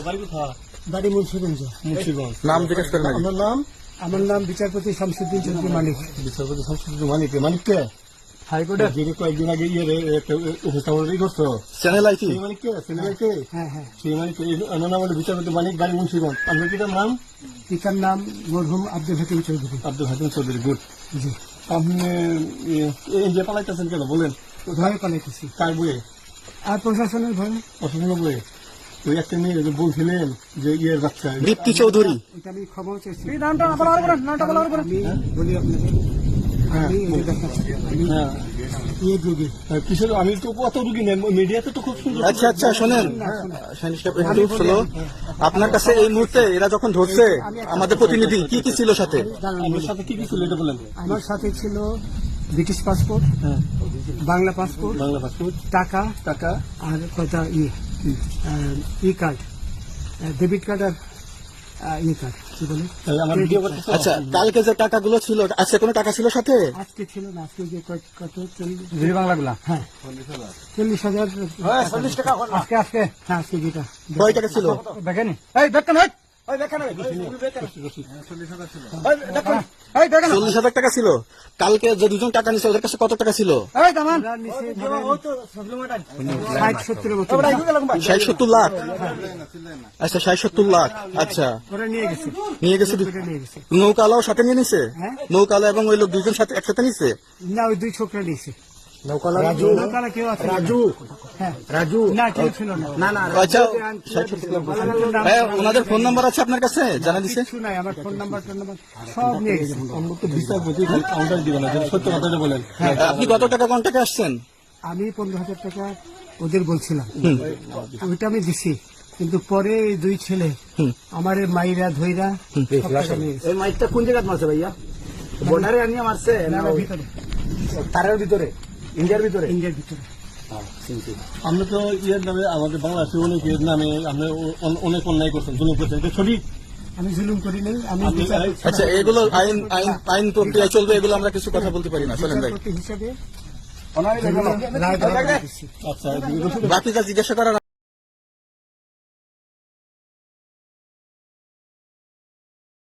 বাড়ি কোথায়? বাড়ি মুন্সিগঞ্জ। মুন্সিগঞ্জ। নাম জিজ্ঞেস করেন আপনার নাম? আমার নাম বিচারপতি শামসুদ্দিন চৌধুরী মানিক। বিচারপতি শামসুদ্দিন মানিক। মানিককে হাইকোর্টের যিনি কয়েকদিন আগে উপস্থাপন করছো চ্যানেল আইটি সেই মানিককে? সিনেমাকে হ্যাঁ হ্যাঁ। সেই মানিককে ওনার নাম হলো বিচারপতি মানিক, বাড়ি মুন্সিগঞ্জ। আপনার পিতার নাম? পিতার নাম মরহুম আব্দুল হাকিম চৌধুরী। আব্দুল হাকিম চৌধুরী। গুড। জি। আপনি এই যে পালাইতেছেন কেন বলেন? ভয়ে পালাইতেছি। কার বইয়ে? আর প্রশাসনের ভয়ে। প্রশাসনের বইয়ে? ওই একটা মেয়ে যে বলছিলেন যে ইয়ের বাচ্চা, দীপ্তি চৌধুরী। এটা আমি ক্ষমা চাইছি। হ্যাঁ? আমি বলি আপনাকে, আমি এই যে দেখাচ্ছি, আমি হ্যাঁ ইয়ে যুগে কিসের? আমি তো কত রুগী নেই, মিডিয়াতে তো খুব সুন্দর। আচ্ছা আচ্ছা শোনেন শাহিন সাহেব, একটু শোনো। আপনার কাছে এই মুহূর্তে এরা যখন ধরছে আমাদের প্রতিনিধি, কি কি ছিল সাথে? আপনার সাথে কি কি ছিল এটা বলেন? আমার সাথে ছিল ব্রিটিশ পাসপোর্ট, হ্যাঁ, বাংলা পাসপোর্ট, বাংলা পাসপোর্ট, টাকা টাকা, আর কয়টা ই কার্ড, ডেবিট কার্ড আর ই কার্ড, কি বলে আমার ভিডিও করতে। আচ্ছা, কালকে যে টাকাগুলো ছিল, আজকে কোনো টাকা ছিল সাথে? আজকে ছিল না, আজকে যে কত 40 বাংলাগুলা। হ্যাঁ 40,000 আজকে আজকে হ্যাঁ আজকে যেটা কয় টাকা ছিল? দেখেনি 40,000 টাকা ছিল। কালকে যে দুজন টাকা নিচ্ছে ওদের কাছে কত টাকা ছিল? 60-70 মতো 60-70 লাখ। আচ্ছা 60-70 লাখ। আচ্ছা ওরা নিয়ে গেছে। নিয়ে গেছে। নিয়ে গেছে নৌকালাও সাথে নিয়ে নিছে? হ্যাঁ। নৌকালা এবং ওই লোক দুজন সাথে একসাথে নিছে? না, ওই দুই ছোকরা নিয়েছে। নৌকালা নৌকালা কেউ আছে? হ্যাঁ রাজু। না, কেউ ছিল না। আচ্ছা, হ্যাঁ, ওনাদের ফোন নাম্বার আছে আপনার কাছে? জানা দিছে? কিছু নাই, আমার ফোন নাম্বার সব নিয়ে গেছে। আমরা তো বিচারপতি কাউন্টার দিবেন না, যদি সত্য কথাটা বলেন। আপনি কত টাকা কন্ট্যাক্টে আসছেন? আমি 15,000 টাকা ওদের বলছিলাম, ওইটা আমি দিছি, কিন্তু পরে এই দুই ছেলে আমার মাইরা ধইরা সব টাকা নিয়ে গেছে। এই মাইকটা কোন জায়গায় মারছে ভাইয়া? বর্ডারে আনিয়ে মারছে না না, ভিতরে তারের ভিতরে, ইন্ডিয়ার ভিতরে? ইন্ডিয়ার ভিতরে। আমরা তো ইয়ের নামে, আমাদের বাংলাদেশে অনেক ইয়ের নামে আপনি অনেক অন্যায় করছেন, জুলুম করছেন, এটা সঠিক? আমি জুলুম করি নাই, আমি আপনি আচ্ছা, এগুলো আইন আইন আইন প্রক্রিয়া চলবে, এগুলো আমরা কিছু কথা বলতে পারি না। চলেন ভাই, বিচারপতি হিসাবে ওনারই দেখো না। রায় দেওয়া দিচ্ছি। আচ্ছা, বাকি যা জিজ্ঞাসা করার